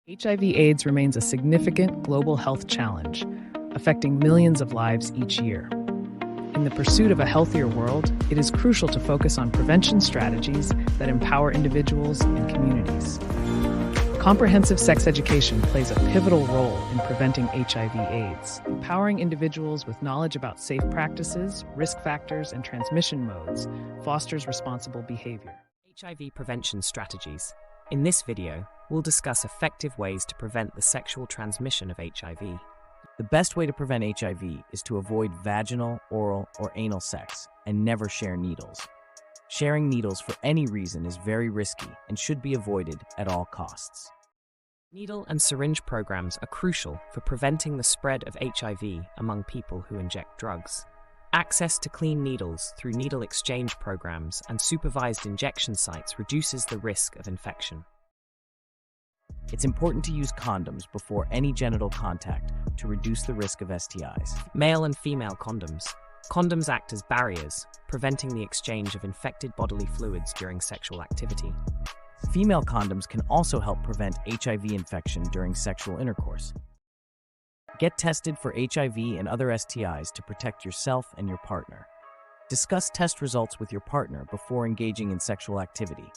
HIV/AIDS remains a significant global health challenge, affecting millions of lives each year. In the pursuit of a healthier world, it is crucial to focus on prevention strategies that empower individuals and communities. Comprehensive sex education plays a pivotal role in preventing HIV/AIDS. Empowering individuals with knowledge about safe practices, risk factors, and transmission modes fosters responsible behavior. HIV prevention strategies. In this video, we'll discuss effective ways to prevent the sexual transmission of HIV. The best way to prevent HIV is to avoid vaginal, oral, or anal sex and never share needles. Sharing needles for any reason is very risky and should be avoided at all costs. Needle and syringe programs are crucial for preventing the spread of HIV among people who inject drugs. Access to clean needles through needle exchange programs and supervised injection sites reduces the risk of infection. It's important to use condoms before any genital contact to reduce the risk of STIs. Male and female condoms. Condoms act as barriers, preventing the exchange of infected bodily fluids during sexual activity. Female condoms can also help prevent HIV infection during sexual intercourse. Get tested for HIV and other STIs to protect yourself and your partner. Discuss test results with your partner before engaging in sexual activity.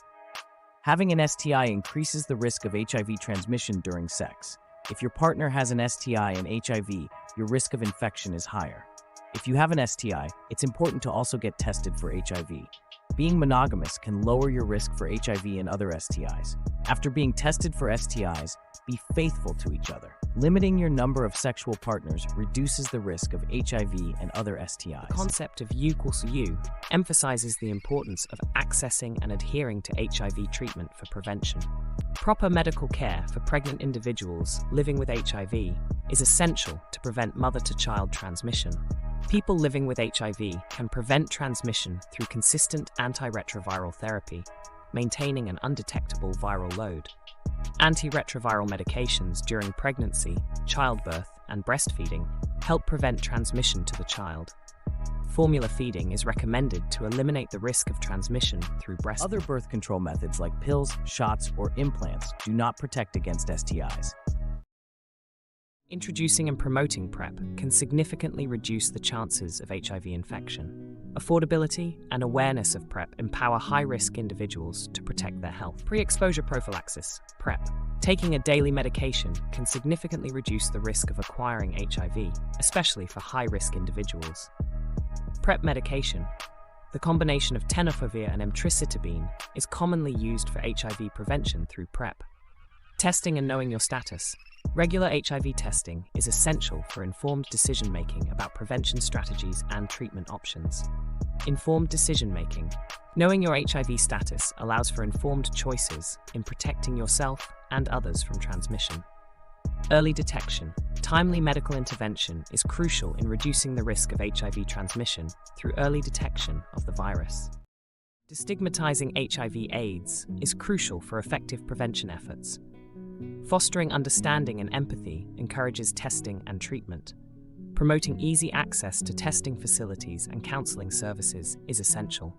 Having an STI increases the risk of HIV transmission during sex. If your partner has an STI and HIV, your risk of infection is higher. If you have an STI, it's important to also get tested for HIV. Being monogamous can lower your risk for HIV and other STIs. After being tested for STIs, be faithful to each other. Limiting your number of sexual partners reduces the risk of HIV and other STIs. The concept of U equals U emphasizes the importance of accessing and adhering to HIV treatment for prevention. Proper medical care for pregnant individuals living with HIV is essential to prevent mother-to-child transmission. People living with HIV can prevent transmission through consistent antiretroviral therapy, maintaining an undetectable viral load. Antiretroviral medications during pregnancy, childbirth, and breastfeeding help prevent transmission to the child. Formula feeding is recommended to eliminate the risk of transmission through breastfeeding. Other birth control methods like pills, shots, or implants do not protect against STIs. Introducing and promoting PrEP can significantly reduce the chances of HIV infection. Affordability and awareness of PrEP empower high-risk individuals to protect their health. Pre-exposure prophylaxis, PrEP. Taking a daily medication can significantly reduce the risk of acquiring HIV, especially for high-risk individuals. PrEP medication. The combination of tenofovir and emtricitabine is commonly used for HIV prevention through PrEP. Testing and knowing your status. Regular HIV testing is essential for informed decision-making about prevention strategies and treatment options. Informed decision-making. Knowing your HIV status allows for informed choices in protecting yourself and others from transmission. Early detection. Timely medical intervention is crucial in reducing the risk of HIV transmission through early detection of the virus. Destigmatizing HIV/AIDS is crucial for effective prevention efforts. Fostering understanding and empathy encourages testing and treatment. Promoting easy access to testing facilities and counseling services is essential.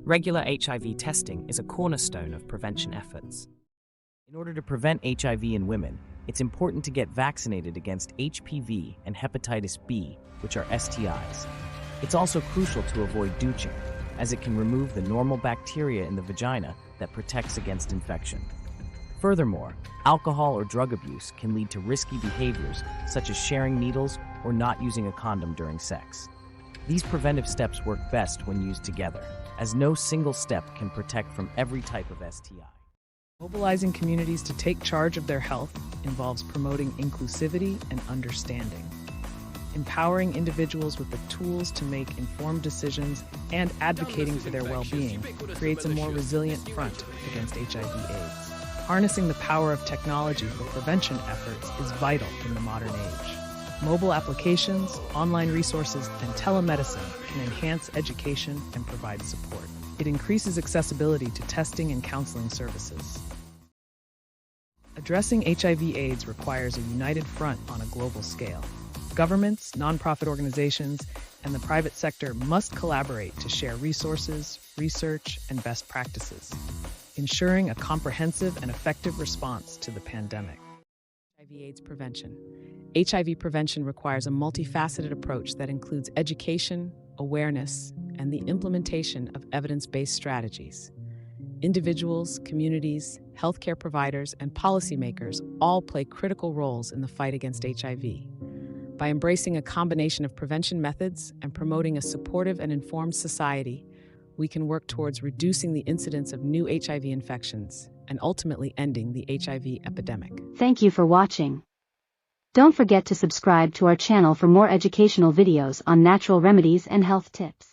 Regular HIV testing is a cornerstone of prevention efforts. In order to prevent HIV in women, it's important to get vaccinated against HPV and hepatitis B, which are STIs. It's also crucial to avoid douching, as it can remove the normal bacteria in the vagina that protects against infection. Furthermore, alcohol or drug abuse can lead to risky behaviors such as sharing needles or not using a condom during sex. These preventive steps work best when used together, as no single step can protect from every type of STI. Mobilizing communities to take charge of their health involves promoting inclusivity and understanding. Empowering individuals with the tools to make informed decisions and advocating for their well-being creates a more resilient front against HIV/AIDS. Harnessing the power of technology for prevention efforts is vital in the modern age. Mobile applications, online resources, and telemedicine can enhance education and provide support. It increases accessibility to testing and counseling services. Addressing HIV/AIDS requires a united front on a global scale. Governments, nonprofit organizations, and the private sector must collaborate to share resources, research, and best practices, ensuring a comprehensive and effective response to the pandemic. HIV/AIDS prevention. HIV prevention requires a multifaceted approach that includes education, awareness, and the implementation of evidence-based strategies. Individuals, communities, healthcare providers, and policymakers all play critical roles in the fight against HIV. By embracing a combination of prevention methods and promoting a supportive and informed society, we can work towards reducing the incidence of new HIV infections and ultimately ending the HIV epidemic. Thank you for watching. Don't forget to subscribe to our channel for more educational videos on natural remedies and health tips.